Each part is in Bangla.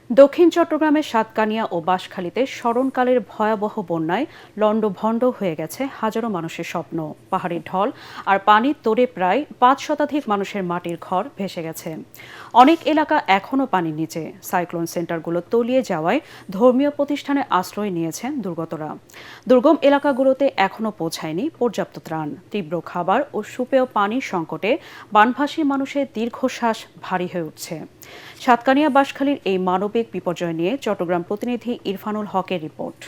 দক্ষিণ চট্টগ্রামের সাতকানিয়া ও বাঁশখালীতে স্মরণকালের ভয়াবহ বন্যায় লণ্ডভণ্ড হয়ে গেছে হাজারো মানুষের স্বপ্ন। পাহাড়ি ঢল আর পানির তোড়ে প্রায় ৫ শতাধিক মানুষের মাটির ঘর ভেসে গেছে। অনেক এলাকা এখনও পানির নিচে। সাইক্লোন সেন্টারগুলো তলিয়ে যাওয়ায় ধর্মীয় প্রতিষ্ঠানে আশ্রয় নিয়েছেন দুর্গতরা। দুর্গম এলাকাগুলোতে এখনও পৌঁছায়নি পর্যাপ্ত ত্রাণ। তীব্র খাবার ও সুপেয় পানির সংকটে বানভাসী মানুষের দীর্ঘশ্বাস ভারী হয়ে উঠছে। সাতকানিয়া বাঁশখালীর এই মানবিক বিপর্যয় নিয়ে চট্টগ্রাম প্রতিনিধি ইরফানুল হকের রিপোর্ট।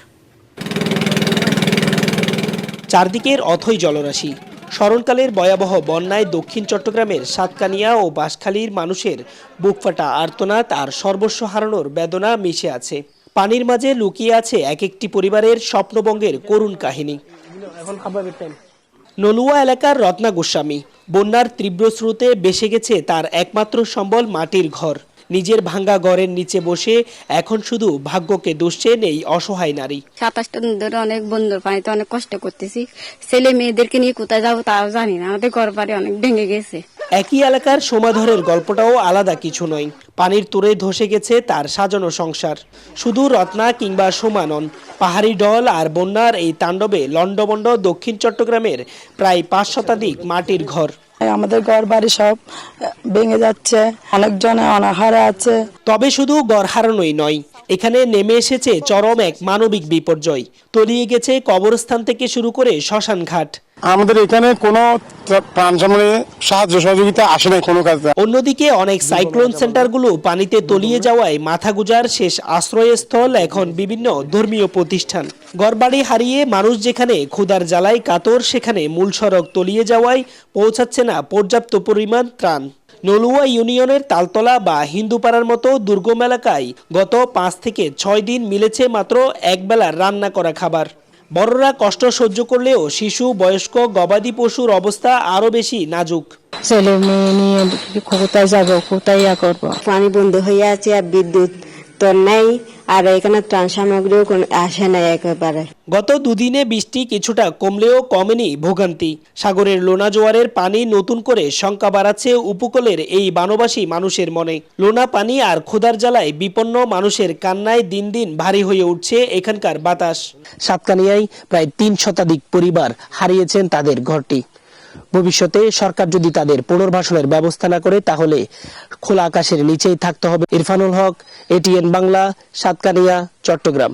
চারদিকের অথই জলরাশি। স্মরণকালের ভয়াবহ বন্যায় দক্ষিণ চট্টগ্রামের সাতকানিয়া ও বাঁশখালীর মানুষের বুকফাটা আর্তনাদ আর সর্বস্ব হারানোর বেদনা মিশে আছে। পানির মাঝে লুকিয়ে আছে এক একটি পরিবারের স্বপ্নভঙ্গের করুণ কাহিনী। নলুয়া এলাকার রত্না গোস্বামী, বন্যার তীব্র স্রোতে ভেসে গেছে তার একমাত্র সম্বল মাটির ঘর। নিজের ভাঙ্গা ঘরের নিচে বসে এখন শুধু ভাগ্যকে দুষছেন এই অসহায় নারী। 27টা দিন ধরে অনেক বন্ধুর পানিতে অনেক কষ্ট করতেছি। ছেলে মেয়েদেরকে নিয়ে কোথায় যাবো তাও জানি না। আমাদের ঘর বাড়ি অনেক ভেঙে গেছে। একই এলাকার সমাধরের গল্পটাও আলাদা কিছু নয়। পানির তোড়ে ধসে গেছে তার সাজানো সংসার। শুধু রত্না কিংবা সোমা নন, পাহাড়ি ঢল আর বন্যার এই তাণ্ডবে লণ্ডভণ্ড দক্ষিণ চট্টগ্রামের প্রায় 5 শতাধিক মাটির ঘর। আমাদের ঘর বাড়ি সব ভেঙে যাচ্ছে, অনেকজনে অনাহারে আছে। তবে শুধু ঘর হারানোই নয়, এখানে নেমে এসেছে চরম এক মানবিক বিপর্যয়। তলিয়ে গেছে কবরস্থান থেকে শুরু করে শ্মশান ঘাট। আমাদের এখানে কোনো ত্রাণ সাহায্য সহযোগিতা আসে না কোনো কাজে। অন্যদিকে অনেক সাইক্লোন সেন্টারগুলো পানিতে তলিয়ে যাওয়ায় মাথা গুজার শেষ আশ্রয়স্থল এখন বিভিন্ন ধর্মীয় প্রতিষ্ঠান। ঘরবাড়ি হারিয়ে মানুষ যেখানে ক্ষুধার জ্বালায় কাতর, সেখানে মূল সড়ক তলিয়ে যাওয়ায় পৌঁছাচ্ছে না পর্যাপ্ত পরিমাণ ত্রাণ। নলুয়া ইউনিয়নের তালতলা বা হিন্দুপাড়ার মতো দুর্গম এলাকায় গত 5 থেকে 6 দিন মিলেছে মাত্র একবেলার রান্না করা খাবার। বড়রা কষ্ট সহ্য করলেও শিশু, বয়স্ক, গবাদি পশুর অবস্থা আরো বেশি নাজুক। ছেলে মেয়ে নিয়ে কোথায় যাবো, কোথায় করবো? পানি বন্ধ হয়ে আছে আর বিদ্যুৎ তো নেই, আর এখানে ত্রাণ সামগ্রীও আসে না একেবারে। গত দুদিনে বৃষ্টি কিছুটা কমলেও কমেনি ভোগান্তি। সাগরের লোনা জোয়ারের পানি নতুন করে শঙ্কা বাড়াচ্ছে উপকূলের এই বানবাসী মানুষের মনে। লোনা পানি আর ক্ষুধার জ্বালায় বিপন্ন মানুষের কান্নায় দিন দিন ভারী হয়ে উঠছে এখানকার বাতাস। সাতকানিয়ায় প্রায় 3 শতাধিক পরিবার হারিয়েছেন তাদের ঘরটি। ভবিষ্যতে সরকার যদি তাদের পুনর্বাসনের ব্যবস্থা না করে তাহলে খোলা আকাশের নিচেই থাকতে হবে। ইরফানুল হক, এটিএন বাংলা, সাতকানিয়া, চট্টগ্রাম।